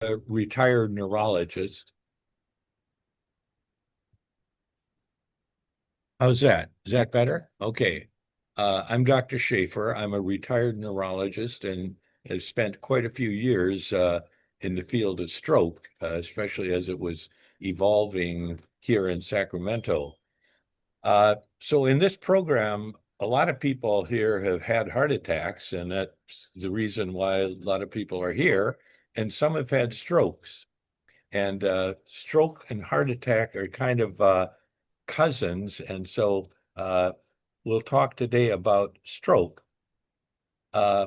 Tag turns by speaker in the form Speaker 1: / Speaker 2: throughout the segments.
Speaker 1: a retired neurologist. How's that? Is that better? Okay. I'm Dr. Schafer. I'm a retired neurologist and have spent quite a few years in the field of stroke, especially as it was evolving here in Sacramento. So in this program, a lot of people here have had heart attacks, and that's the reason why a lot of people are here. And some have had strokes. And stroke and heart attack are kind of cousins. And so we'll talk today about stroke. Uh,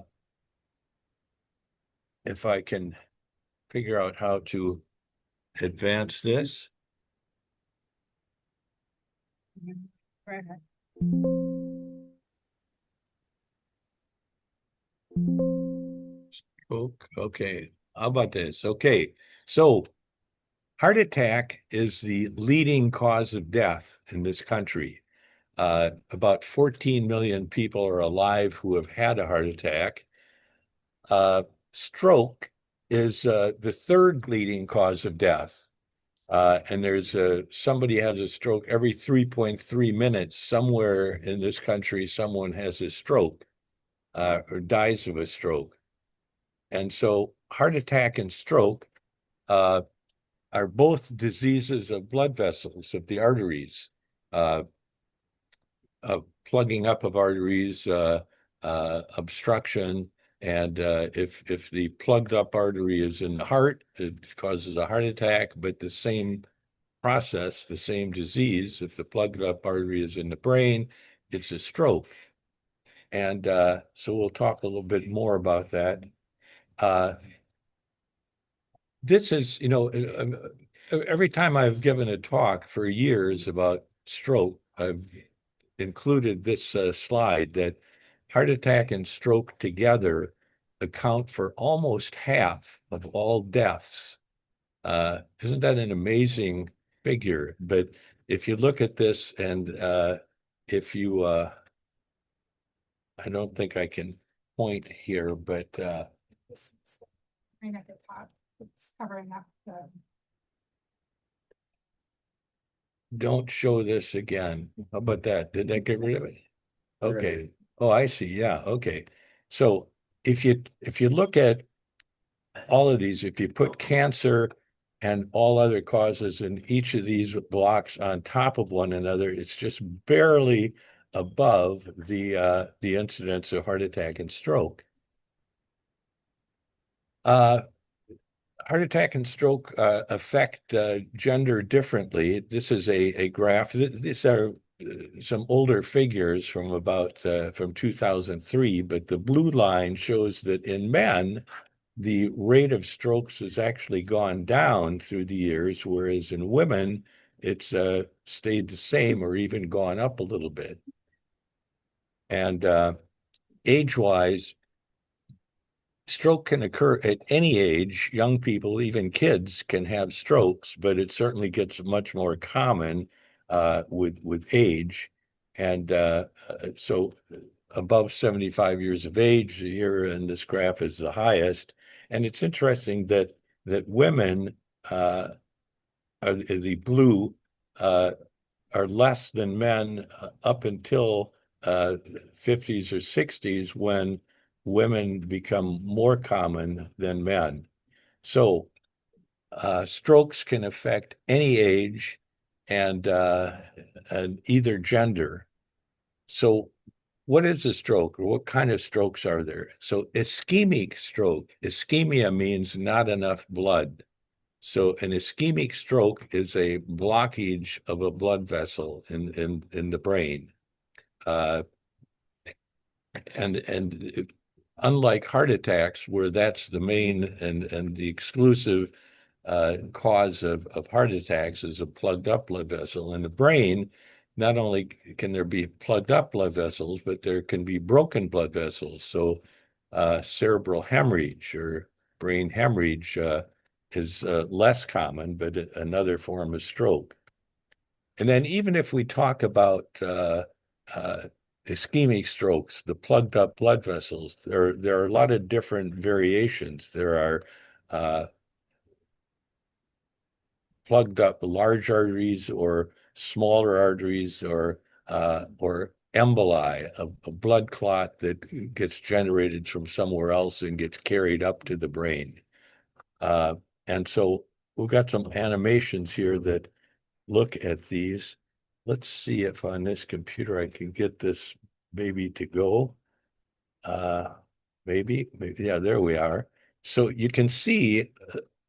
Speaker 1: if I can figure out how to advance this. Okay. How about this? Okay. So heart attack is the leading cause of death in this country. About 14 million people are alive who have had a heart attack. Uh, Stroke is the third leading cause of death. And there's somebody has a stroke every 3.3 minutes somewhere in this country. Someone has a stroke or dies of a stroke. And so heart attack and stroke uh, are both diseases of blood vessels, of the arteries, uh, plugging up of arteries, obstruction. And if the plugged up artery is in the heart, it causes a heart attack, but the same process, the same disease, if the plugged up artery is in the brain, it's a stroke. And so we'll talk a little bit more about that. Uh, this is, every time I've given a talk for years about stroke, I've included this slide that heart attack and stroke together account for almost half of all deaths. Isn't that an amazing figure? But if you look at this and if you, I don't think I can point here, but
Speaker 2: This is right at the top. It's covering up the.
Speaker 1: don't show this again. How about that? Did that get rid of it? Okay. Oh, I see. Yeah. Okay. So if you look at all of these, if you put cancer and all other causes in each of these blocks on top of one another, it's just barely above the incidence of heart attack and stroke. Uh, Heart attack and stroke affect gender differently. This is a graph. These are some older figures from about from 2003, but the blue line shows that in men, the rate of strokes has actually gone down through the years, whereas in women, it's stayed the same or even gone up a little bit. And age-wise, stroke can occur at any age. Young people, even kids, can have strokes, but it certainly gets much more common with age. And so above 75 years of age here in this graph is the highest. And it's interesting that women are the blue uh, are less than men up until 50s or 60s when women become more common than men. So strokes can affect any age and either gender. So what is a stroke or what kind of strokes are there? So ischemic stroke, ischemia means not enough blood. So an ischemic stroke is a blockage of a blood vessel in the brain. Uh, and unlike heart attacks, where that's the main and the exclusive cause of heart attacks is a plugged up blood vessel. In the brain, not only can there be plugged up blood vessels, but there can be broken blood vessels. So cerebral hemorrhage or brain hemorrhage is less common, but another form of stroke. And then even if we talk about uh, ischemic strokes, the plugged up blood vessels, there are a lot of different variations. There are plugged up large arteries or smaller arteries or emboli, a blood clot that gets generated from somewhere else and gets carried up to the brain. Uh, and so we've got some animations here that look at these. Let's see if on this computer I can get this baby to go. Uh, maybe, yeah, there we are. So you can see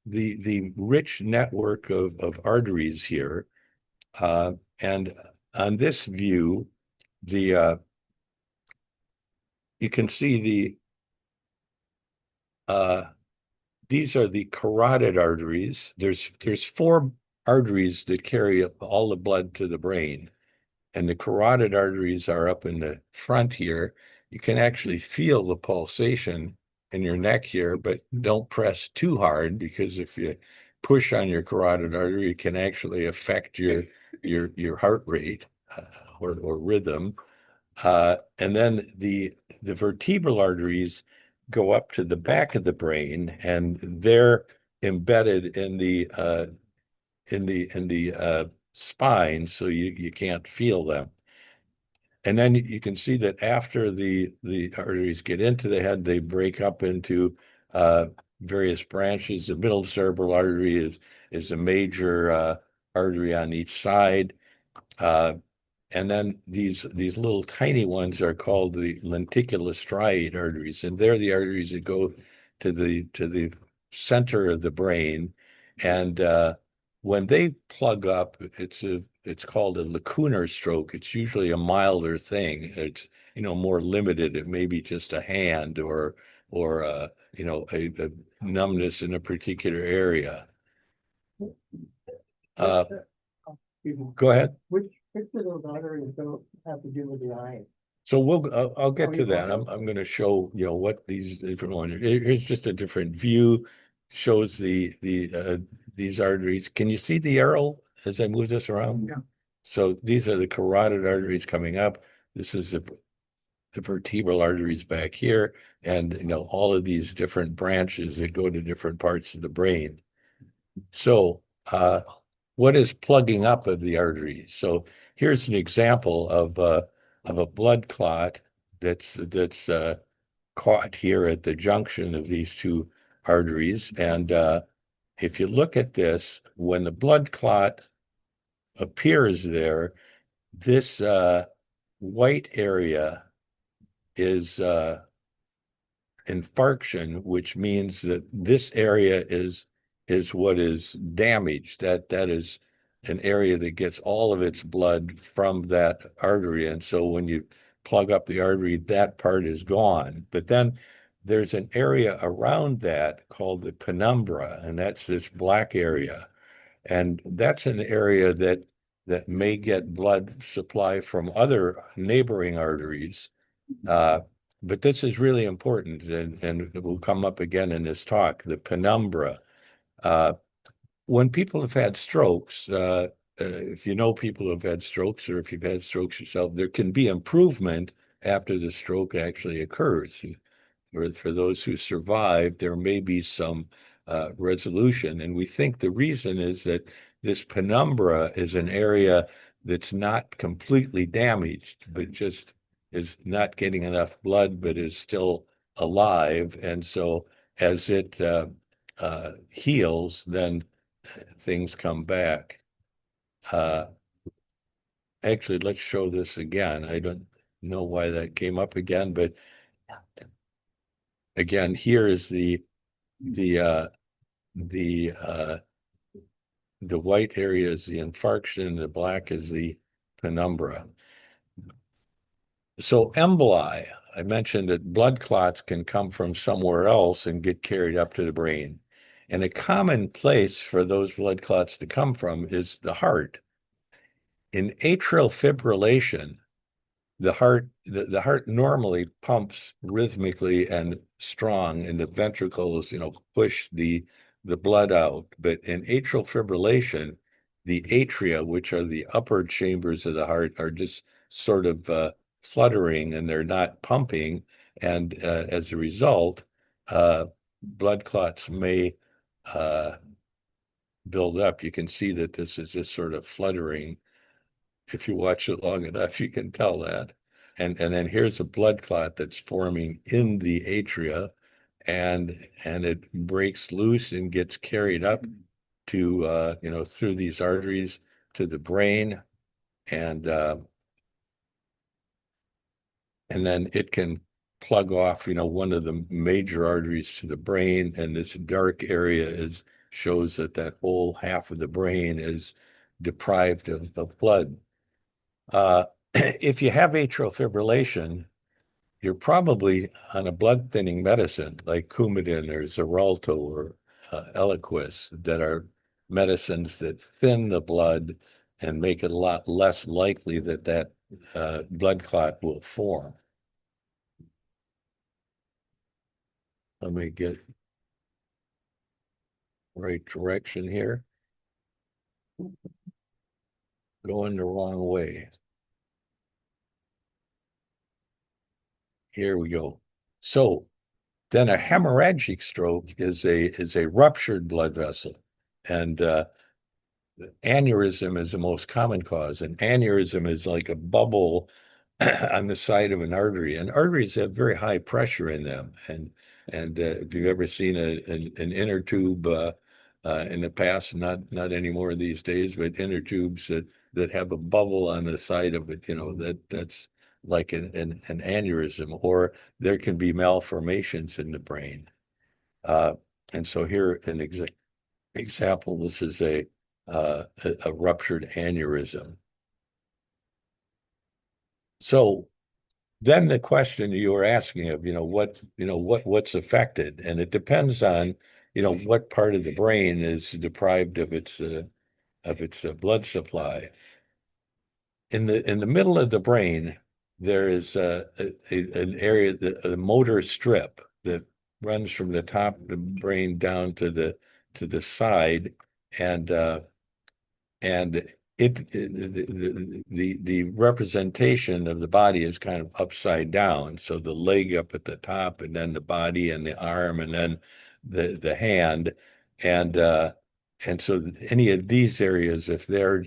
Speaker 1: the rich network of arteries here. And on this view, the you can see uh, these are the carotid arteries. There's four arteries that carry up all the blood to the brain, and the carotid arteries are up in the front here. You can actually feel the pulsation in your neck here, but don't press too hard because if you push on your carotid artery, it can actually affect your heart rate or rhythm. And then the vertebral arteries go up to the back of the brain, and they're embedded in the spine, so you can't feel them. And then you can see that after the arteries get into the head, they break up into uh, various branches. The middle cerebral artery is a major artery on each side. Uh, and then these little tiny ones are called the lenticular striate arteries, and they're the arteries that go to the center of the brain. And when they plug up, it's called a lacunar stroke. It's usually a milder thing. It's more limited. It may be just a hand or a numbness in a particular area. Uh, Go ahead.
Speaker 3: Which of those arteries don't have to do with the eye?
Speaker 1: So I'll get
Speaker 3: Oh,
Speaker 1: to
Speaker 3: you
Speaker 1: that.
Speaker 3: will?
Speaker 1: I'm going to show what these different ones. Here's just a different view. Shows these arteries. Can you see the arrow as I move this around?
Speaker 3: Yeah.
Speaker 1: So these are the carotid arteries coming up. This is the vertebral arteries back here, and all of these different branches that go to different parts of the brain. So what is plugging up of the artery? So here's an example of a blood clot that's caught here at the junction of these two arteries. And if you look at this, when the blood clot appears there, this white area is infarction, which means that this area is what is damaged. That is an area that gets all of its blood from that artery. And so when you plug up the artery, that part is gone. But then there's an area around that called the penumbra, and that's this black area. And that's an area that may get blood supply from other neighboring arteries. Uh, but this is really important, and it will come up again in this talk, the penumbra. Uh, when people have had strokes, if you know people who have had strokes or if you've had strokes yourself, there can be improvement after the stroke actually occurs. For those who survive, there may be some resolution. And we think the reason is that this penumbra is an area that's not completely damaged, but just is not getting enough blood, but is still alive. And so as it heals, then things come back. Uh, Actually, let's show this again. I don't know why that came up again, but again, here is the uh, the uh, the white area is the infarction, the black is the penumbra. So emboli, I mentioned that blood clots can come from somewhere else and get carried up to the brain. And a common place for those blood clots to come from is the heart. In atrial fibrillation, the heart normally pumps rhythmically and strong, and the ventricles, push the blood out. But in atrial fibrillation, the atria, which are the upper chambers of the heart, are just sort of fluttering and they're not pumping. And as a result, blood clots may uh, build up. You can see that this is just sort of fluttering. If you watch it long enough, you can tell that. And then here's a blood clot that's forming in the atria, and it breaks loose and gets carried up to through these arteries to the brain, and and then it can plug off, one of the major arteries to the brain, and this dark area shows that that whole half of the brain is deprived of blood. If you have atrial fibrillation, you're probably on a blood thinning medicine like Coumadin or Xarelto or Eliquis, that are medicines that thin the blood and make it a lot less likely that blood clot will form. Let me get right direction here. Going the wrong way. Here we go. So then a hemorrhagic stroke is a ruptured blood vessel, and aneurysm is the most common cause. An aneurysm is like a bubble on the side of an artery, and arteries have very high pressure in them. And if you've ever seen an inner tube in the past, not anymore these days, but inner tubes that have a bubble on the side of it, that's like an aneurysm, or there can be malformations in the brain. And so here an example, this is a ruptured aneurysm. So then the question you were asking of, what's affected, and it depends on, what part of the brain is deprived of its blood supply. In the middle of the brain, there is an area, a motor strip that runs from the top of the brain down to the side, and the representation of the body is kind of upside down. So the leg up at the top, and then the body and the arm, and then the hand, and so any of these areas, if they're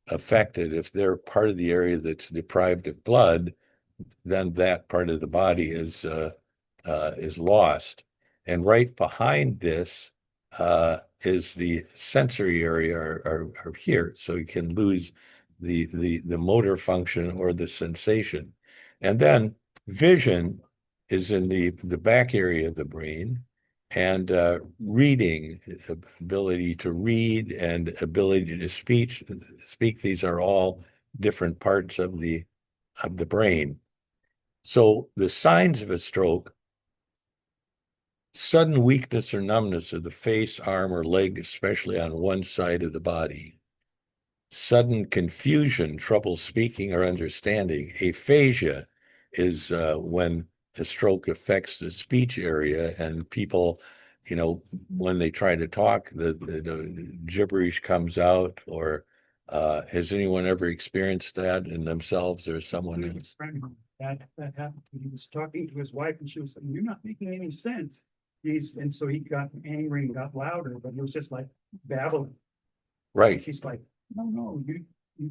Speaker 1: affected, if they're part of the area that's deprived of blood, then that part of the body is lost. And right behind this is the sensory area, or here, so you can lose the motor function or the sensation. And then vision is in the back area of the brain, and reading, ability to read and ability to speak, these are all different parts of the brain. So the signs of a stroke: sudden weakness or numbness of the face, arm, or leg, especially on one side of the body. Sudden confusion, trouble speaking or understanding. Aphasia is when a stroke affects the speech area, and people, when they try to talk, the gibberish comes out. Or has anyone ever experienced that in themselves or someone else?
Speaker 4: That happened. He was talking to his wife, and she was saying, "You're not making any sense." And so he got angry and got louder, but he was just like babbling.
Speaker 1: Right.
Speaker 4: She's like, no, you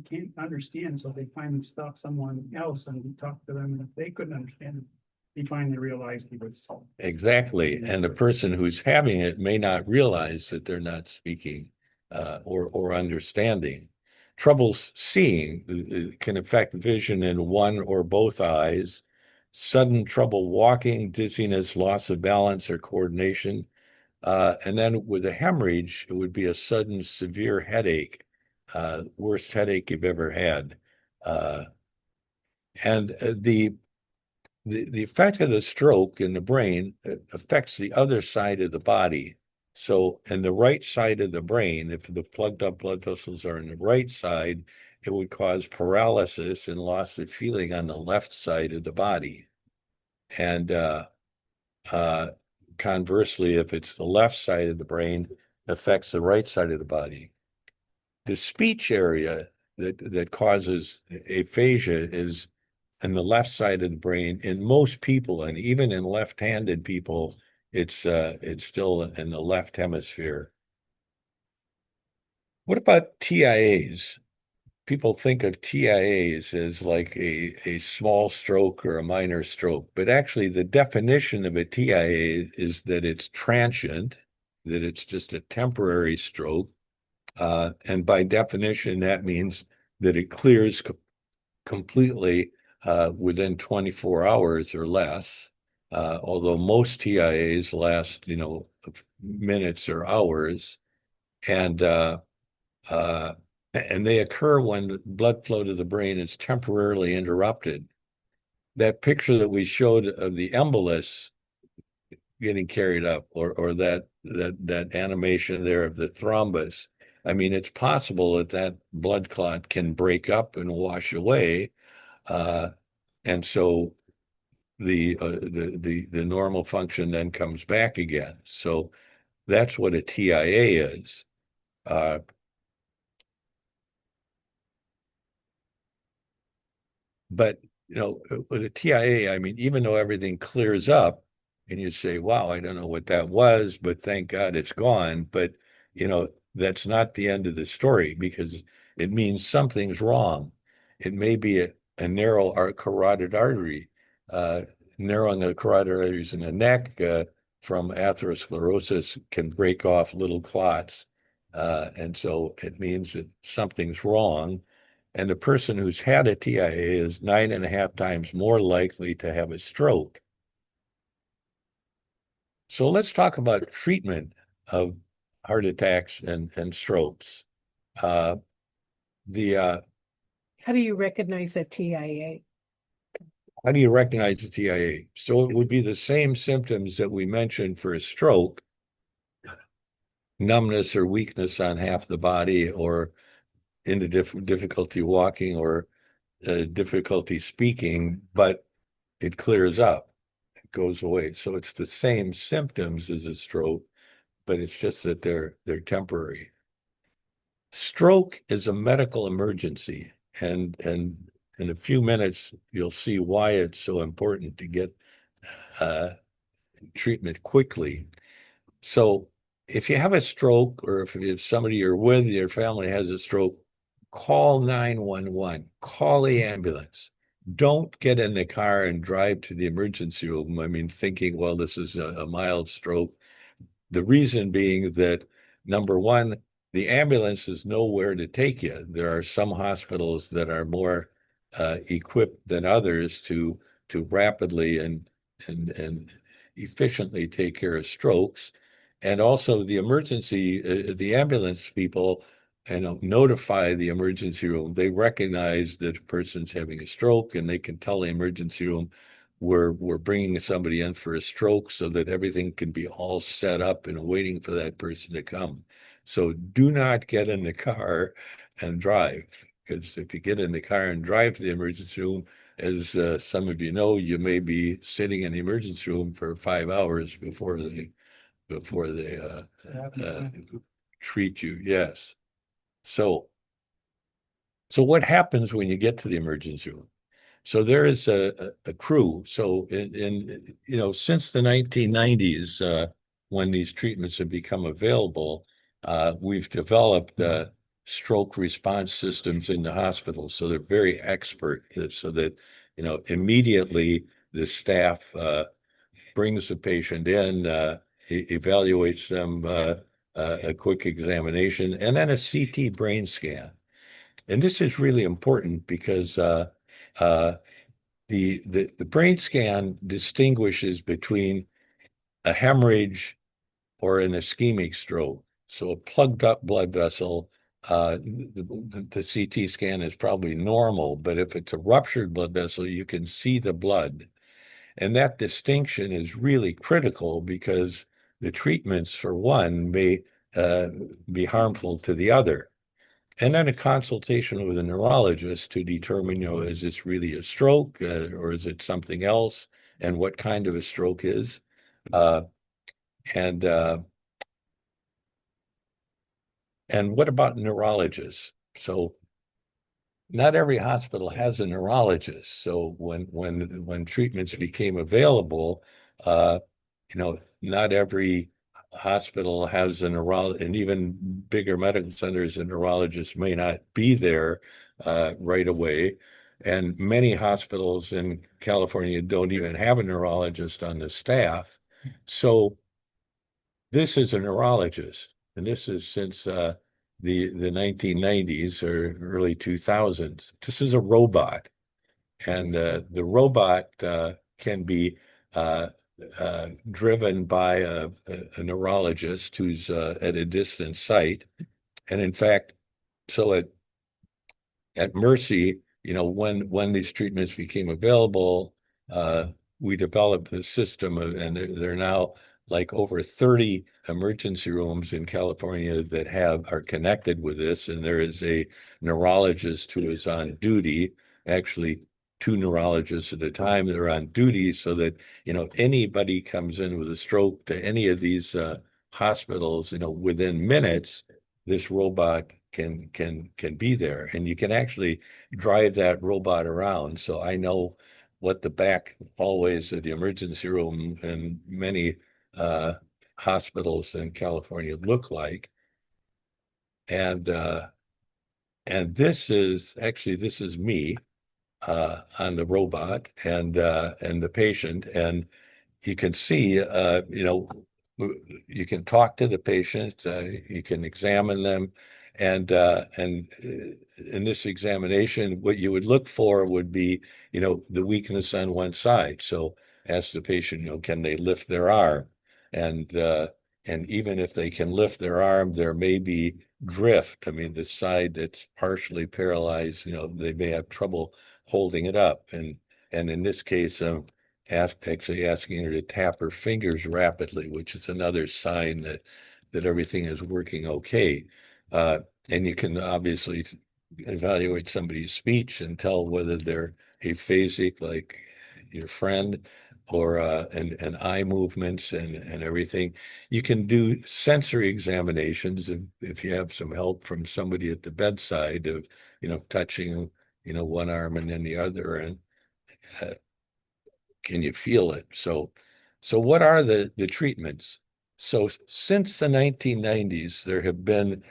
Speaker 4: can't understand. So they finally stopped someone else, and he talked to them, and if they couldn't understand him, he finally realized he was.
Speaker 1: Exactly. And the person who's having it may not realize that they're not speaking or understanding. Troubles seeing can affect vision in one or both eyes. Sudden trouble walking, dizziness, loss of balance or coordination. And then with a hemorrhage, it would be a sudden severe headache, worst headache you've ever had. And the effect of the stroke in the brain affects the other side of the body. So in the right side of the brain, if the plugged up blood vessels are in the right side, it would cause paralysis and loss of feeling on the left side of the body. And conversely, if it's the left side of the brain, affects the right side of the body. The speech area that causes aphasia is in the left side of the brain in most people, and even in left-handed people, it's still in the left hemisphere. What about TIAs? People think of TIAs as like a small stroke or a minor stroke, but actually the definition of a TIA is that it's transient, that it's just a temporary stroke. And by definition, that means that it clears completely within 24 hours or less. Although most TIAs last, minutes or hours. And uh, and they occur when blood flow to the brain is temporarily interrupted. That picture that we showed of the embolus getting carried up, or that animation there of the thrombus. I mean, it's possible that that blood clot can break up and wash away, uh, and so the normal function then comes back again. So that's what a TIA is. Uh, But with a TIA, I mean, even though everything clears up and you say, wow, I don't know what that was, but thank God it's gone. But that's not the end of the story because it means something's wrong. It may be a narrow carotid artery. Uh, Narrowing the carotid arteries in the neck from atherosclerosis can break off little clots. And so it means that something's wrong. And the person who's had a TIA is 9.5 times more likely to have a stroke. So let's talk about treatment of heart attacks and strokes. Uh, the
Speaker 5: How do you recognize a TIA?
Speaker 1: How do you recognize a TIA? So it would be the same symptoms that we mentioned for a stroke: numbness or weakness on half the body, or difficulty walking, or difficulty speaking, but it clears up. Goes away. So it's the same symptoms as a stroke, but it's just that they're temporary. Stroke is a medical emergency, and in a few minutes you'll see why it's so important to get uh, treatment quickly. So if you have a stroke, or if somebody you're with, your family has a stroke, call 911, call the ambulance. Don't get in the car and drive to the emergency room. I mean, thinking, well, this is a mild stroke. The reason being that, number one, the ambulances know where to take you. There are some hospitals that are more equipped than others to rapidly and efficiently take care of strokes. And also the ambulance people, notify the emergency room. They recognize that a person's having a stroke, and they can tell the emergency room, we're bringing somebody in for a stroke, so that everything can be all set up and waiting for that person to come. So do not get in the car and drive, because if you get in the car and drive to the emergency room, as some of you know, you may be sitting in the emergency room for 5 hours before they treat you. Yes. So what happens when you get to the emergency room? So there is a crew. So since the 1990s, when these treatments have become available, we've developed stroke response systems in the hospital. So they're very expert, so that immediately the staff brings the patient in, evaluates them, a quick examination, and then a CT brain scan. And this is really important because uh, the brain scan distinguishes between a hemorrhage or an ischemic stroke. So a plugged up blood vessel, the CT scan is probably normal, but if it's a ruptured blood vessel, you can see the blood. And that distinction is really critical because the treatments for one may uh, be harmful to the other. And then a consultation with a neurologist to determine, is this really a stroke, or is it something else, and what kind of a stroke is. Uh, and and what about neurologists? So not every hospital has a neurologist. So when treatments became available, not every hospital has a neurologist, and even bigger medical centers, a neurologist may not be there right away. And many hospitals in California don't even have a neurologist on the staff. So this is a neurologist, and this is since the 1990s or early 2000s. This is a robot, and the robot can be driven by a neurologist who's at a distant site. And in fact, so at Mercy, when these treatments became available, we developed a system and there are now like over 30 emergency rooms in California that are connected with this. And there is a neurologist who is on duty, actually two neurologists at a time that are on duty so that, anybody comes in with a stroke to any of these hospitals, within minutes, this robot can be there, and you can actually drive that robot around. So I know what the back hallways of the emergency room and many uh, hospitals in California look like. And this is me on the robot and the patient, and you can see, you can talk to the patient, you can examine them, and in this examination, what you would look for would be, the weakness on one side. So ask the patient, can they lift their arm? And and even if they can lift their arm, there may be drift. I mean, the side that's partially paralyzed, they may have trouble holding it up. And in this case, actually asking her to tap her fingers rapidly, which is another sign that everything is working okay. Uh, and you can obviously evaluate somebody's speech and tell whether they're aphasic, like your friend, or and eye movements and everything. You can do sensory examinations if you have some help from somebody at the bedside of, touching, one arm and then the other, and uh, can you feel it? So what are the treatments? So since the 1990s, there have been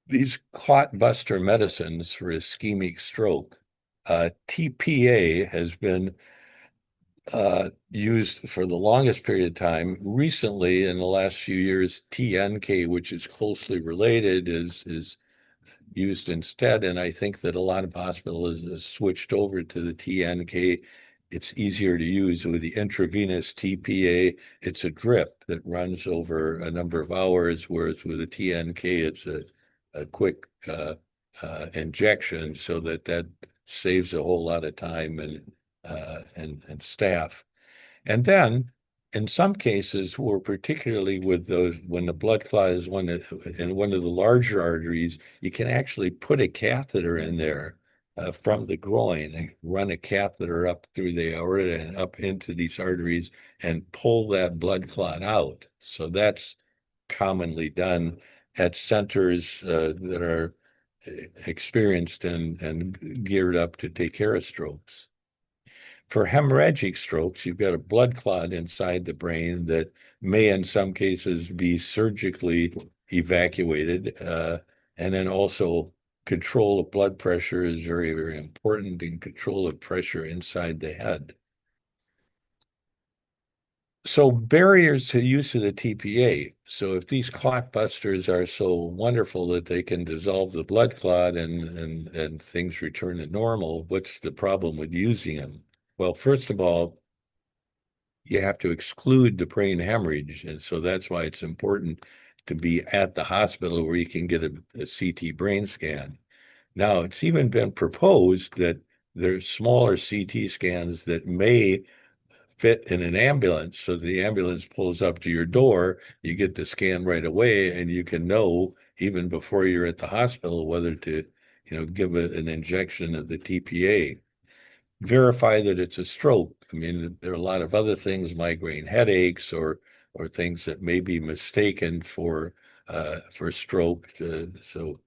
Speaker 1: these clot buster medicines for ischemic stroke. TPA has been used for the longest period of time. Recently, in the last few years, TNK, which is closely related, is used instead. And I think that a lot of hospitals have switched over to the TNK. It's easier to use with the intravenous TPA. It's a drip that runs over a number of hours, whereas with the TNK, it's a quick injection, so that saves a whole lot of time and staff. And then in some cases, or particularly with those, when the blood clot is in one of the larger arteries, you can actually put a catheter in there from the groin and run a catheter up through the aorta and up into these arteries and pull that blood clot out. So that's commonly done at centers that are experienced and geared up to take care of strokes. For hemorrhagic strokes, you've got a blood clot inside the brain that may, in some cases, be surgically evacuated. And then also, control of blood pressure is very, very important, and control of pressure inside the head. So barriers to use of the TPA. So if these clot busters are so wonderful that they can dissolve the blood clot and things return to normal, what's the problem with using them? Well, first of all, you have to exclude the brain hemorrhage. And so that's why it's important to be at the hospital where you can get a CT brain scan. Now, it's even been proposed that there's smaller CT scans that may fit in an ambulance. So the ambulance pulls up to your door, you get the scan right away, and you can know even before you're at the hospital whether to, give it an injection of the TPA. Verify that it's a stroke. I mean, there are a lot of other things, migraine headaches or things that may be mistaken for stroke. So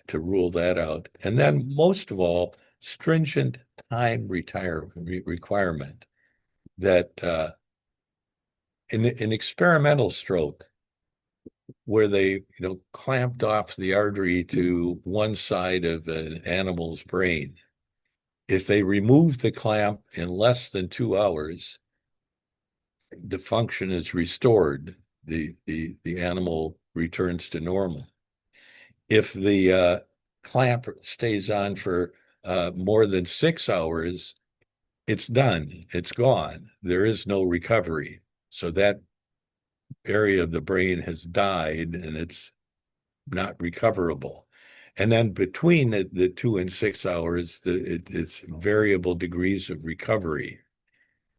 Speaker 1: to rule that out. And then most of all, stringent time requirement that in experimental stroke, where they, clamped off the artery to one side of an animal's brain. If they remove the clamp in less than 2 hours, the function is restored. The animal returns to normal. If the clamp stays on for more than 6 hours, it's done. It's gone. There is no recovery. So that area of the brain has died and it's not recoverable. And then between the 2 and 6 hours, it's variable degrees of recovery.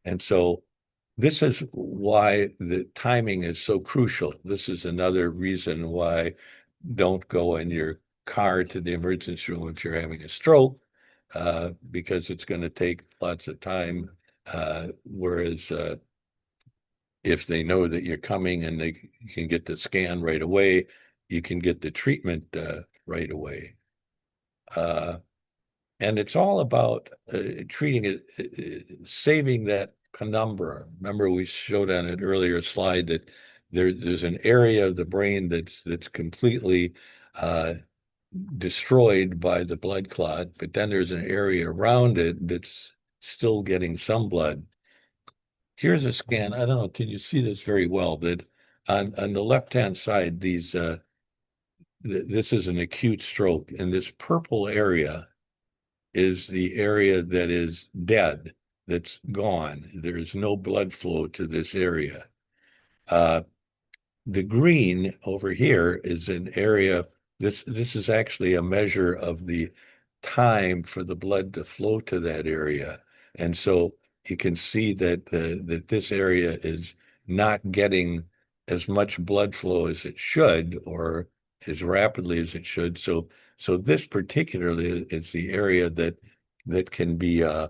Speaker 1: And so this is why the timing is so crucial. This is another reason why don't go in your car to the emergency room if you're having a stroke, because it's going to take lots of time. Whereas if they know that you're coming and they can get the scan right away, you can get the treatment right away. And it's all about treating it, saving that penumbra. Remember, we showed on an earlier slide that there's an area of the brain that's completely destroyed by the blood clot, but then there's an area around it that's still getting some blood. Here's a scan. I don't know, can you see this very well? That on the left-hand side, this is an acute stroke, and this purple area is the area that is dead, that's gone. There's no blood flow to this area. The green over here is an area, this is actually a measure of the time for the blood to flow to that area. And so you can see that this area is not getting as much blood flow as it should or as rapidly as it should. So this particularly is the area that can be uh,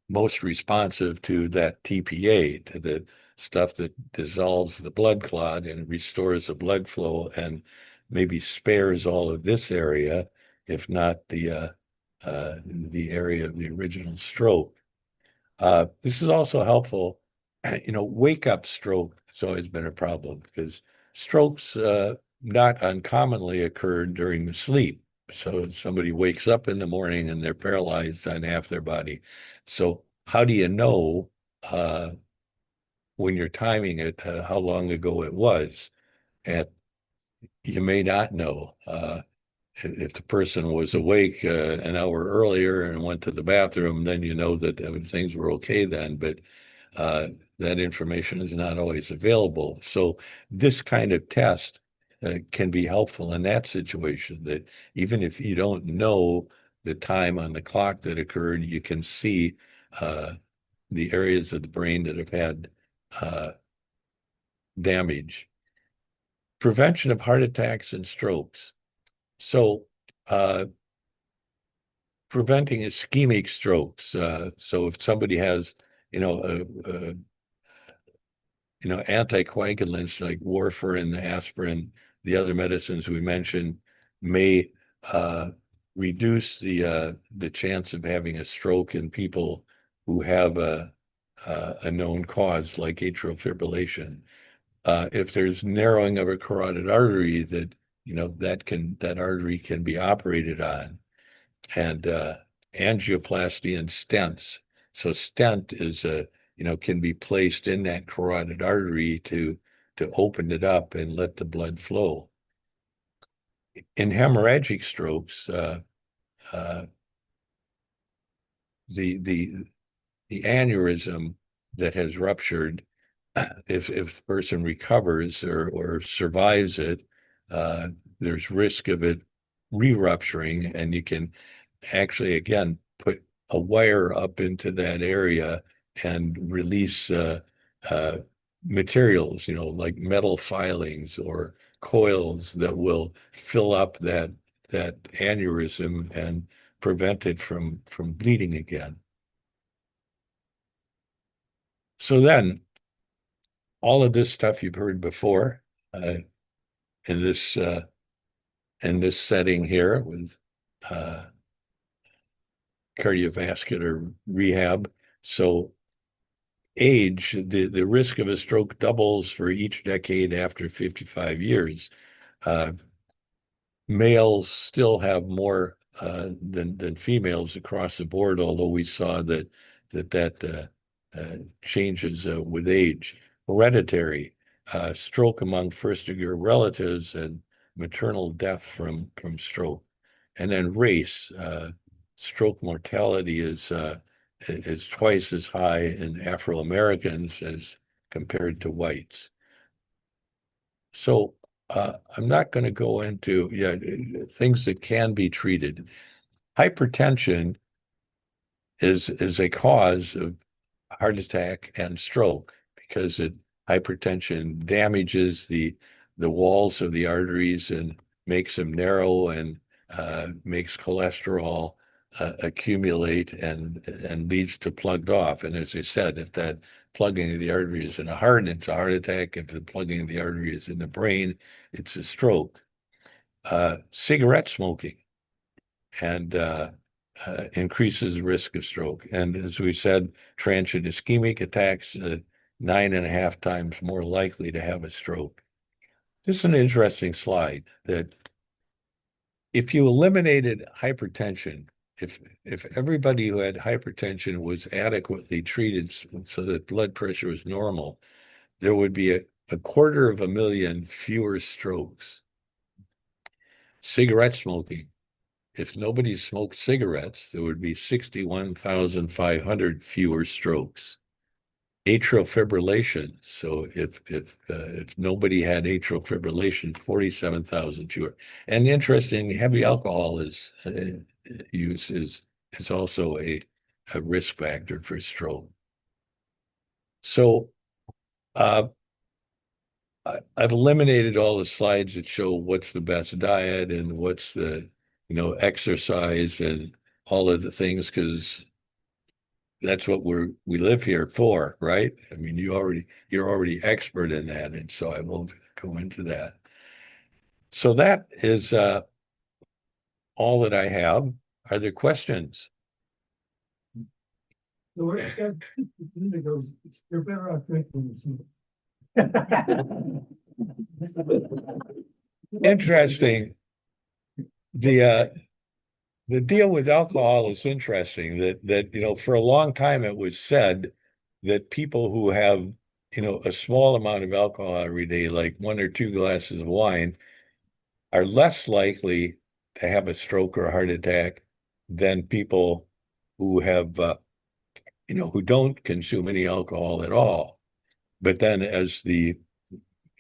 Speaker 1: most responsive to that TPA, to the stuff that dissolves the blood clot and restores the blood flow and maybe spares all of this area, if not the area of the original stroke. This is also helpful. Wake up stroke has always been a problem because strokes not uncommonly occur during the sleep. So somebody wakes up in the morning and they're paralyzed on half their body. So how do you know when you're timing it how long ago it was? And you may not know. If the person was awake an hour earlier and went to the bathroom, then you know that things were okay then. But uh, that information is not always available. So this kind of test can be helpful in that situation, that even if you don't know the time on the clock that occurred, you can see uh, the areas of the brain that have had uh, damage. Prevention of heart attacks and strokes. So preventing ischemic strokes. So if somebody has, you know, a anticoagulants like warfarin, aspirin, the other medicines we mentioned may reduce the chance of having a stroke in people who have a known cause like atrial fibrillation. If there's narrowing of a carotid artery, that artery can be operated on, and angioplasty and stents. So stent is can be placed in that carotid artery to open it up and let the blood flow. In hemorrhagic strokes, uh, the aneurysm that has ruptured, if the person recovers or survives it, there's risk of it re-rupturing, and you can actually again put a wire up into that area and release uh, materials, like metal filings or coils that will fill up that aneurysm and prevent it from bleeding again. So then, all of this stuff you've heard before in this setting here with uh, cardiovascular rehab. So age, the risk of a stroke doubles for each decade after 55 years. Males still have more than females across the board, although we saw that changes with age. Hereditary, stroke among first-degree relatives, and maternal death from stroke. And then race, stroke mortality is twice as high in Afro-Americans as compared to whites. So I'm not going to go into things that can be treated. Hypertension is a cause of heart attack and stroke because hypertension damages the walls of the arteries and makes them narrow and makes cholesterol accumulate and leads to plugged off. And as I said, if that plugging of the artery is in the heart, it's a heart attack. If the plugging of the artery is in the brain, it's a stroke. Cigarette smoking and increases risk of stroke. And as we said, transient ischemic attacks, 9.5 times more likely to have a stroke. This is an interesting slide that if you eliminated hypertension, if everybody who had hypertension was adequately treated so that blood pressure was normal, there would be a 250,000 fewer strokes. Cigarette smoking. If nobody smoked cigarettes, there would be 61,500 fewer strokes. Atrial fibrillation. So if nobody had atrial fibrillation, 47,000 fewer. And interesting, heavy alcohol use is also a risk factor for stroke. So I've eliminated all the slides that show what's the best diet and what's the exercise and all of the things, because that's what we live here for, right? I mean, you're already expert in that, and so I won't go into that. So that is all that I have. Are there questions?
Speaker 4: The way it goes, you're better off drinking this.
Speaker 1: Interesting. The deal with alcohol is interesting that for a long time it was said that people who have a small amount of alcohol every day, like 1 or 2 glasses of wine, are less likely to have a stroke or a heart attack than people who have who don't consume any alcohol at all. But then as the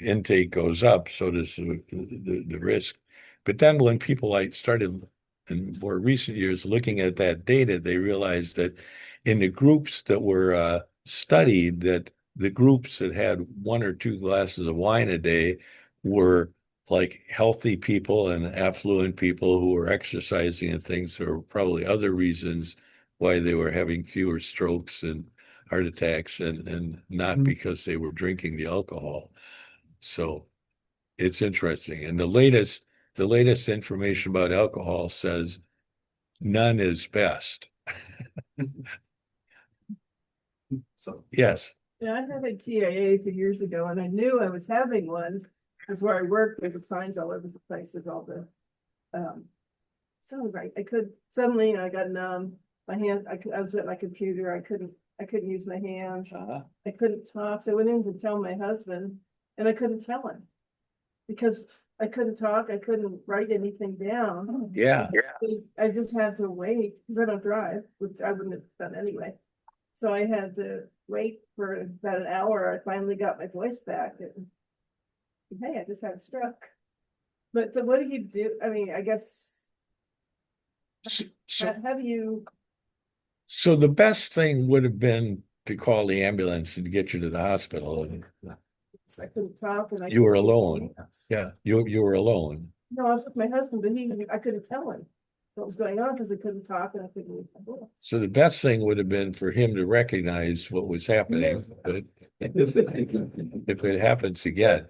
Speaker 1: intake goes up, so does the risk. But then when people started in more recent years looking at that data, they realized that in the groups that were studied, that the groups that had 1 or 2 glasses of wine a day were like healthy people and affluent people who were exercising and things. There were probably other reasons why they were having fewer strokes and heart attacks and not because they were drinking the alcohol. So it's interesting. And the latest information about alcohol says none is best.
Speaker 4: So,
Speaker 1: Yes.
Speaker 6: Yeah, I had a TIA a few years ago and I knew I was having one because where I worked, there were signs all over the place of all the, right. Suddenly I got numb. My hand, I was at my computer. I couldn't use my hands. I couldn't talk. I went in to tell my husband and I couldn't tell him because I couldn't talk. I couldn't write anything down.
Speaker 1: Yeah.
Speaker 6: I just had to wait because I don't drive, which I wouldn't have done anyway. So I had to wait for about an hour. I finally got my voice back. And, hey, I just had a stroke. But so what do you do? I mean, I guess, how do you?
Speaker 1: So the best thing would have been to call the ambulance and get you to the hospital.
Speaker 6: I couldn't talk and
Speaker 1: You were alone. Yeah, you were alone.
Speaker 6: No, I was with my husband, but I couldn't tell him what was going on because I couldn't talk and I couldn't move my voice.
Speaker 1: So the best thing would have been for him to recognize what was happening. But if it happens again,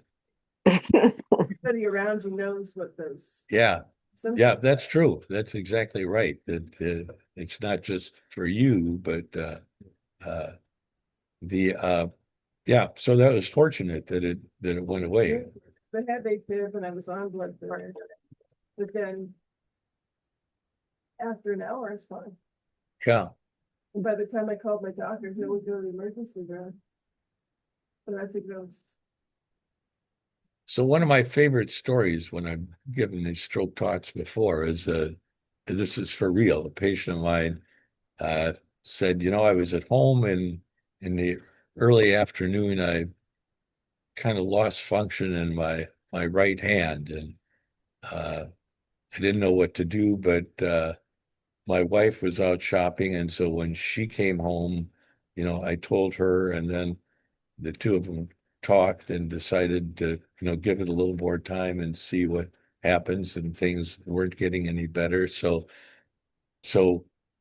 Speaker 6: Everybody around you knows what those.
Speaker 1: yeah,
Speaker 6: symptoms
Speaker 1: that's true. That's exactly right. That it's not just for you, but Yeah, so that was fortunate that it went away.
Speaker 6: The headache fib and I was on blood thinner, but then after an hour, it's fine.
Speaker 1: Yeah.
Speaker 6: And by the time I called my doctors, it would go to the emergency room. But I think that was,
Speaker 1: So one of my favorite stories when I've given these stroke talks before is this is for real. A patient of mine said, I was at home and in the early afternoon, I kind of lost function in my right hand, and I didn't know what to do, but my wife was out shopping, and so when she came home, I told her, and then the two of them talked and decided to, give it a little more time and see what happens, and things weren't getting any better. So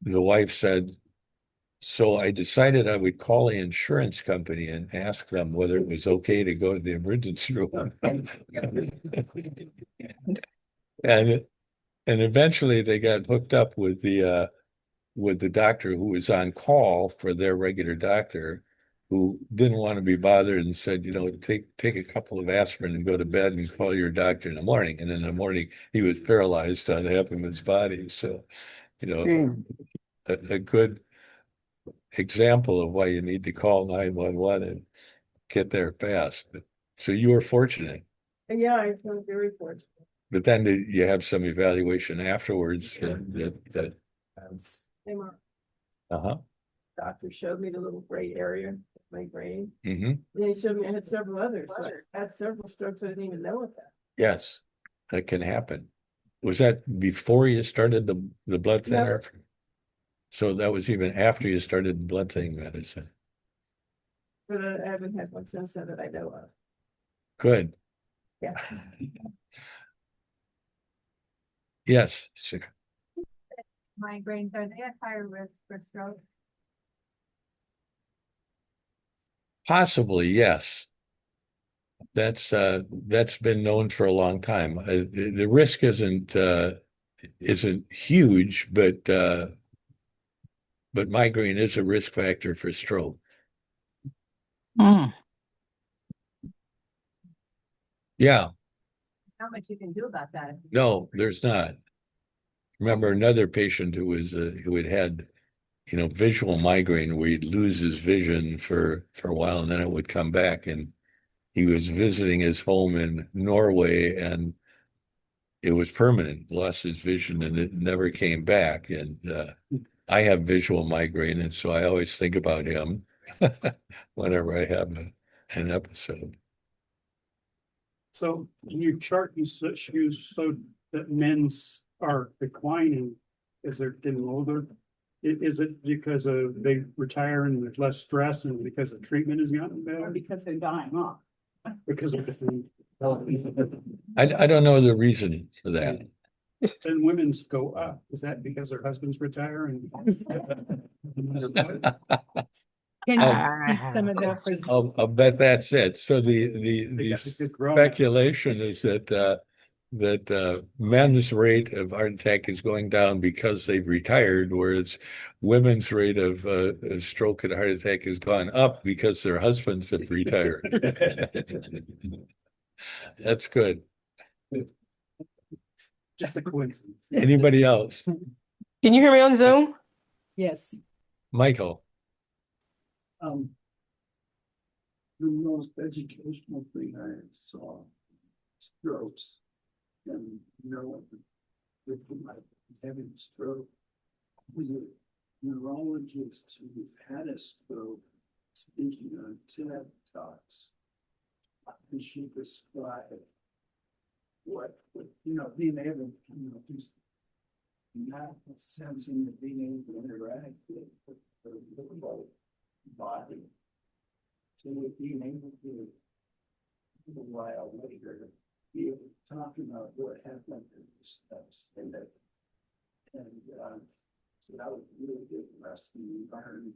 Speaker 1: the wife said, so I decided I would call the insurance company and ask them whether it was okay to go to the emergency room. And and eventually they got hooked up with the doctor who was on call for their regular doctor, who didn't want to be bothered and said, take a couple of aspirin and go to bed and call your doctor in the morning. And in the morning he was paralyzed on half of his body. So, a good example of why you need to call 911 and get there fast. So you were fortunate.
Speaker 6: and yeah, I felt very fortunate.
Speaker 1: But then did you have some evaluation afterwards that
Speaker 6: Came up,
Speaker 1: uh-huh.
Speaker 6: doctor showed me the little gray area of my brain.
Speaker 1: Hmm.
Speaker 6: And he showed me I had several others. So I had several strokes I didn't even know about.
Speaker 1: Yes, that can happen. Was that before you started the blood
Speaker 6: No.
Speaker 1: thinner? So that was even after you started blood thinning medicine.
Speaker 6: But I haven't had one since then that I know of.
Speaker 1: Good.
Speaker 6: Yeah.
Speaker 1: Yes, sure.
Speaker 2: Migraines, are they at higher risk for stroke?
Speaker 1: Possibly, yes. That's been known for a long time. The risk isn't huge, but migraine is a risk factor for stroke.
Speaker 5: Mm.
Speaker 1: Yeah,
Speaker 2: Not much you can do about that.
Speaker 1: no, there's not. Remember another patient who had had, visual migraine where he'd lose his vision for a while and then it would come back, and he was visiting his home in Norway and it was permanent, lost his vision and it never came back. And I have visual migraine, and so I always think about him whenever I have an episode.
Speaker 4: So in your chart, you showed that men's are declining as they're getting older. Is it because of they retire and there's less stress and because the treatment has gotten better?
Speaker 3: Because they're dying off.
Speaker 4: Because of the,
Speaker 1: I don't know the reason for that.
Speaker 4: and women's go up. Is that because their husbands retire and?
Speaker 5: Can you eat some of that for?
Speaker 1: I'll bet that's it. So the
Speaker 4: They got the good growth.
Speaker 1: speculation is that men's rate of heart attack is going down because they've retired, whereas women's rate of stroke and heart attack has gone up because their husbands have retired. That's good.
Speaker 4: Just a coincidence.
Speaker 1: Anybody else?
Speaker 7: Can you hear me on Zoom?
Speaker 5: Yes.
Speaker 1: Michael?
Speaker 3: The most educational thing I saw, strokes, and no with having a stroke. The neurologist who had a stroke speaking on TED Talks, and she described being able to, just not sensing that being able to interact with the body. So with being able to, a while later, be able to talk about what happened in the steps and that. And so that was really good for us in the environment.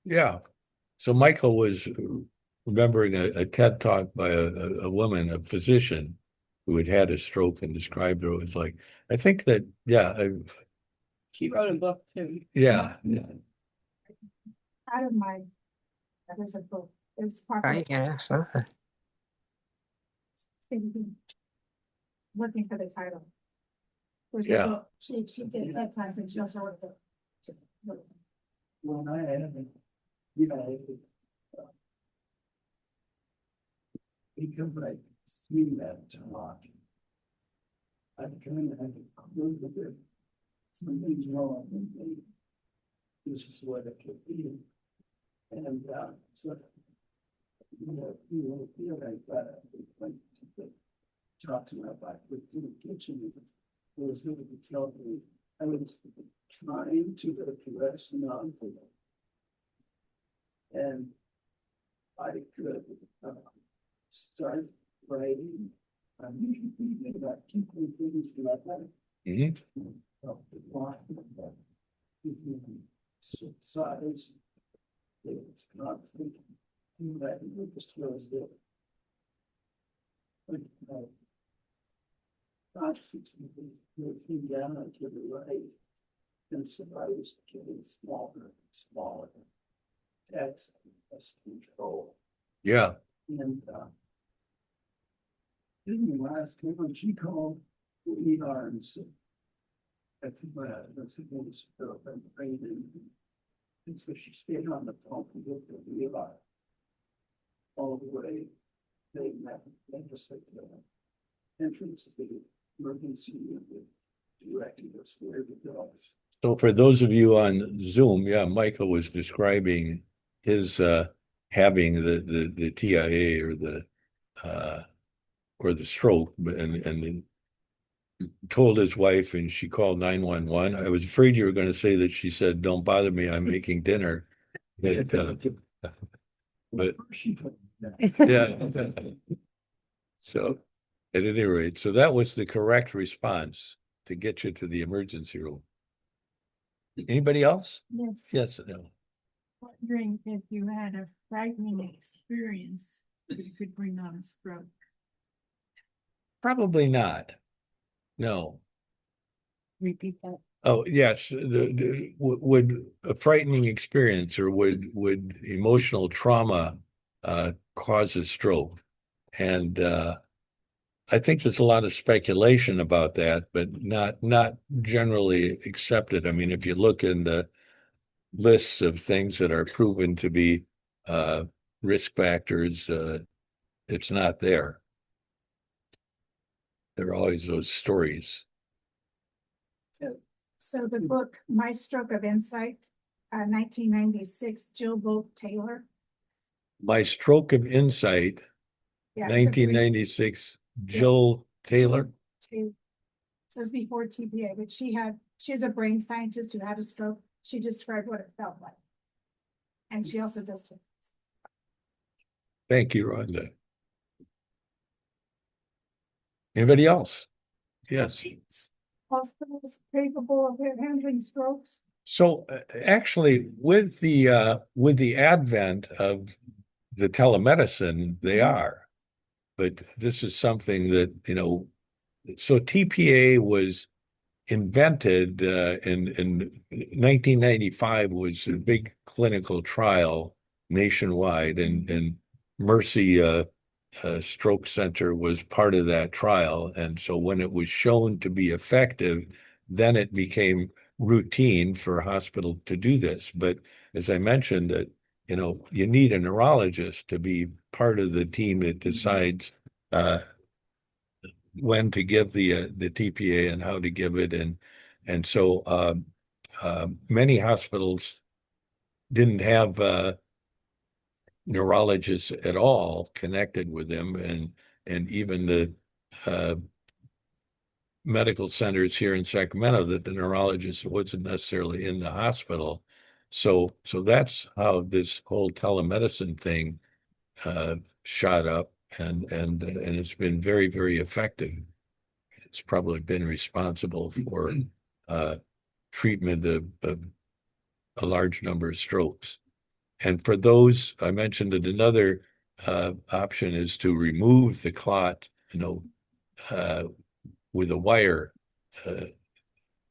Speaker 1: Yeah. So Michael was remembering a TED talk by a woman, a physician, who had had a stroke and described her. It was like, I think that, yeah,
Speaker 7: She wrote a book too.
Speaker 1: yeah.
Speaker 2: Out of my, there's a book, it's part of
Speaker 7: Right, yeah, something.
Speaker 2: thinking, looking for the title. There's a
Speaker 1: Yeah.
Speaker 2: book, she did TED Talks and she also wrote the.
Speaker 3: When I had, you know, because I see that talk, I kind of had to conclude that something's wrong with me. This is what it could be. And, so, you feel like that, like, talk to my wife with the kitchen. It was really tell me, I was trying to address non-food. And I could start writing. I'm usually thinking about keeping things like that.
Speaker 1: Mhm.
Speaker 3: Of the line that size. It's not thinking that it just was there. Looking down to the right. And somebody's getting smaller, smaller. That's control.
Speaker 1: Yeah.
Speaker 3: And then last time when she called the ER and said, that's the most brain. And so she stayed on the phone with the ER all the way. They just like the entrance to the emergency unit directing us where to go.
Speaker 1: So for those of you on Zoom, yeah, Michael was describing his having the TIA or the stroke, and told his wife, and she called 911. I was afraid you were going to say that she said, "Don't bother me, I'm making dinner." But, but
Speaker 3: She put that.
Speaker 1: yeah. So at any rate, so that was the correct response to get you to the emergency room. Anybody else?
Speaker 5: Yes.
Speaker 1: Yes, no.
Speaker 5: Wondering if you had a frightening experience that could bring on a stroke.
Speaker 1: Probably not. No.
Speaker 5: Repeat that.
Speaker 1: Oh, yes, would a frightening experience or would emotional trauma cause a stroke? And I think there's a lot of speculation about that, but not generally accepted. I mean, if you look in the lists of things that are proven to be risk factors, it's not there. There are always those stories.
Speaker 2: So the book, My Stroke of Insight, 1996, Jill Bolt Taylor.
Speaker 1: My Stroke of Insight,
Speaker 2: Yeah, it's a brief-
Speaker 1: 1996, Jill Taylor.
Speaker 2: It says before TPA, but she's a brain scientist who had a stroke. She described what it felt like. And she also does TIA.
Speaker 1: Thank you, Rhonda. Anybody else? Yes.
Speaker 2: Hospitals capable of handling strokes.
Speaker 1: So actually, with the advent of the telemedicine, they are. But this is something that, so TPA was invented in 1995 was a big clinical trial nationwide, and Mercy Stroke Center was part of that trial. And so when it was shown to be effective, then it became routine for a hospital to do this. But as I mentioned, that you need a neurologist to be part of the team that decides when to give the TPA and how to give it, and so many hospitals didn't have neurologists at all connected with them, and even the medical centers here in Sacramento that the neurologist wasn't necessarily in the hospital. So that's how this whole telemedicine thing shot up, and it's been very, very effective. It's probably been responsible for treatment of a large number of strokes. And for those, I mentioned that another option is to remove the clot, with a wire.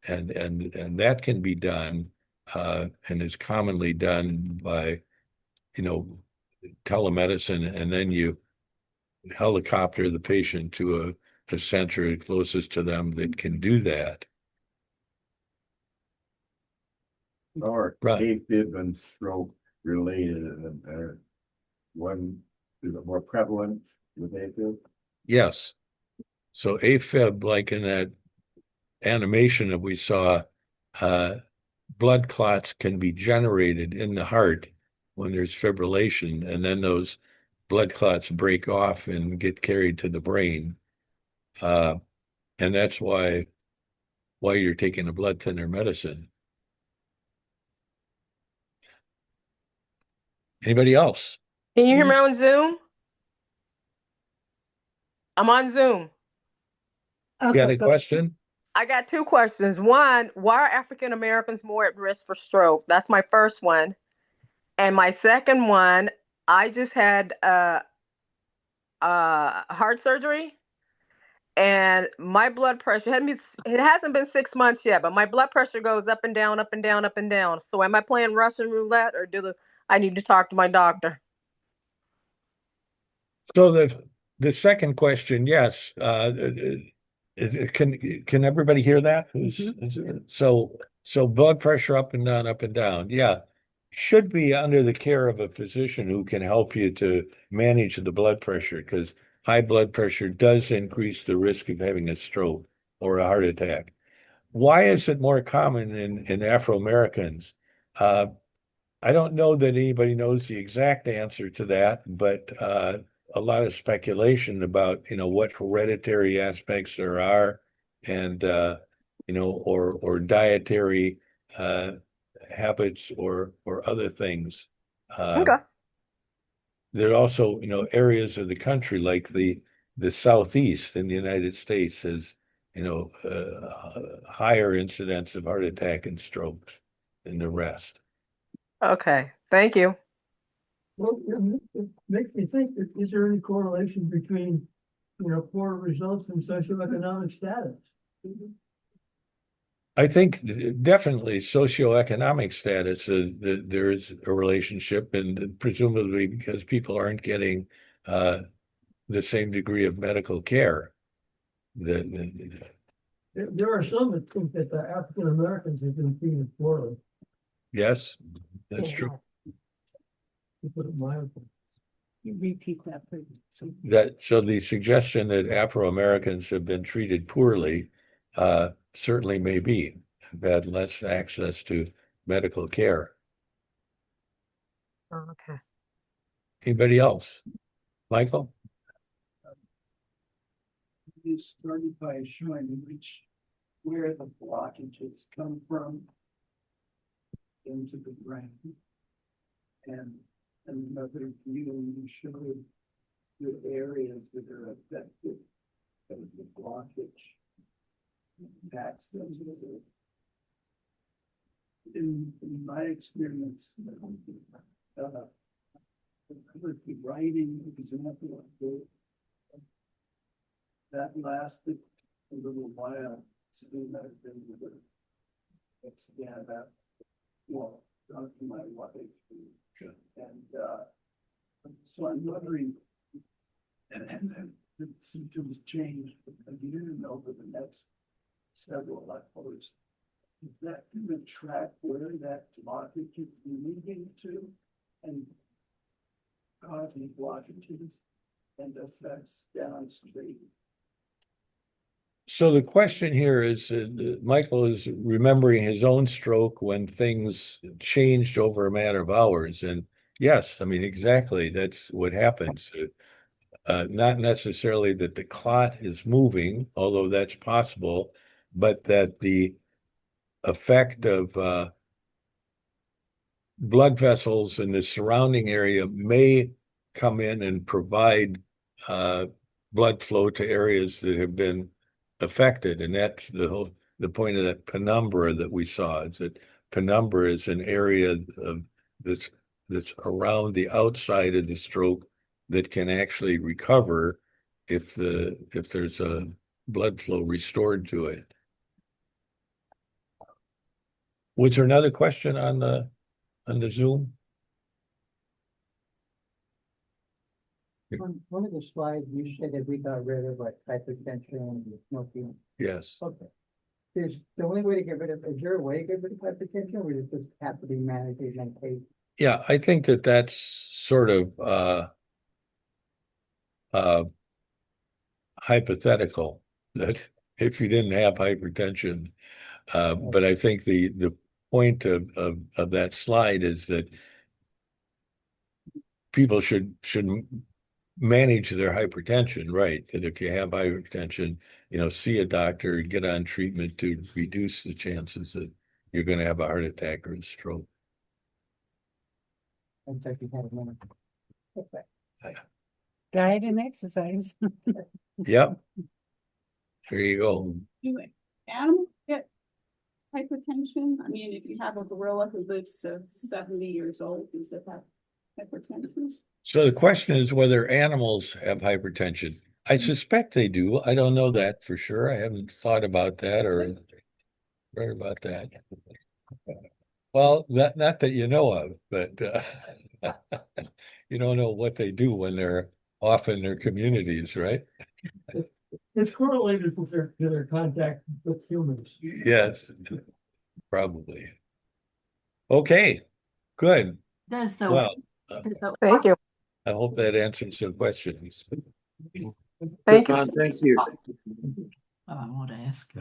Speaker 1: And that can be done and is commonly done by, telemedicine, and then you helicopter the patient to a center closest to them that can do that.
Speaker 3: Or
Speaker 1: Right.
Speaker 3: AFib and stroke related, and one, is it more prevalent with AFib?
Speaker 1: Yes. So AFib, like in that animation that we saw, blood clots can be generated in the heart when there's fibrillation, and then those blood clots break off and get carried to the brain. And that's why you're taking a blood thinner medicine. Anybody else?
Speaker 7: Can you hear me on Zoom? I'm on Zoom.
Speaker 1: You got a question?
Speaker 7: I got two questions. One, why are African Americans more at risk for stroke? That's my first one. And my second one, I just had heart surgery, and my blood pressure it hasn't been 6 months yet, but my blood pressure goes up and down, up and down, up and down. So am I playing Russian roulette, or I need to talk to my doctor?
Speaker 1: So the second question, yes. Can everybody hear that? So blood pressure up and down, up and down. Yeah. Should be under the care of a physician who can help you to manage the blood pressure, because high blood pressure does increase the risk of having a stroke or a heart attack. Why is it more common in Afro Americans? I don't know that anybody knows the exact answer to that, but a lot of speculation about, what hereditary aspects there are, and or dietary uh, habits or other things. Uh,
Speaker 7: Okay.
Speaker 1: there are also, areas of the country like the Southeast in the United States has, higher incidence of heart attack and strokes than the rest.
Speaker 7: Okay. Thank you.
Speaker 8: Well, it makes me think, is there any correlation between, poor results and socioeconomic status?
Speaker 1: I think definitely socioeconomic status, there is a relationship, and presumably because people aren't getting uh, the same degree of medical care.
Speaker 8: There are some that think that the African Americans have been treated poorly,
Speaker 1: Yes, that's true.
Speaker 8: to put it mildly.
Speaker 7: You repeat that, please.
Speaker 1: So the suggestion that Afro-Americans have been treated poorly certainly may be, have had less access to medical care.
Speaker 7: Okay.
Speaker 1: Anybody else? Michael?
Speaker 3: You started by showing where the blockages come from into the brain. And another view, you showed the areas that are affected as the blockage impacts those. In my experience, the writing example of that lasted a little while. So I've been with it. Expand that. Well, not to my wife. And so I'm wondering, and then the symptoms changed again over the next several hours. Is that going to track where that blockage is leading to and causing blockages and effects downstream?
Speaker 1: So the question here is, Michael is remembering his own stroke when things changed over a matter of hours. And yes, I mean, exactly, that's what happens. Not necessarily that the clot is moving, although that's possible, but that the effect of blood vessels in the surrounding area may come in and provide blood flow to areas that have been affected. And that's the point of that penumbra that we saw. Is that penumbra is an area of that's around the outside of the stroke that can actually recover if there's a blood flow restored to it. Was there another question on the Zoom?
Speaker 9: On one of the slides, you said that we got rid of like hypertension and smoking.
Speaker 1: Yes.
Speaker 9: Okay. Is the only way to get rid of, is there a way to get rid of hypertension, or does it just have to be managed as medication?
Speaker 1: Yeah, I think that's sort of uh hypothetical that if you didn't have hypertension, but I think the point of that slide is that people should manage their hypertension, right? That if you have hypertension, see a doctor, get on treatment to reduce the chances that you're going to have a heart attack or a stroke.
Speaker 9: Looks like you had a minute. Okay.
Speaker 5: Diet and exercise.
Speaker 1: Yep. There you go.
Speaker 10: Do animals get hypertension? I mean, if you have a gorilla who lives to 70 years old, does it have hypertension?
Speaker 1: So the question is whether animals have hypertension. I suspect they do. I don't know that for sure. I haven't thought about that or read about that. Well, not that you know of, but you don't know what they do when they're off in their communities, right?
Speaker 8: It's correlated with their contact with humans.
Speaker 1: Yes, probably. Okay, good.
Speaker 10: Does
Speaker 1: Well,
Speaker 7: Thank you.
Speaker 1: I hope that answers some questions.
Speaker 7: Thank you.
Speaker 3: Thank you.
Speaker 10: I want to ask.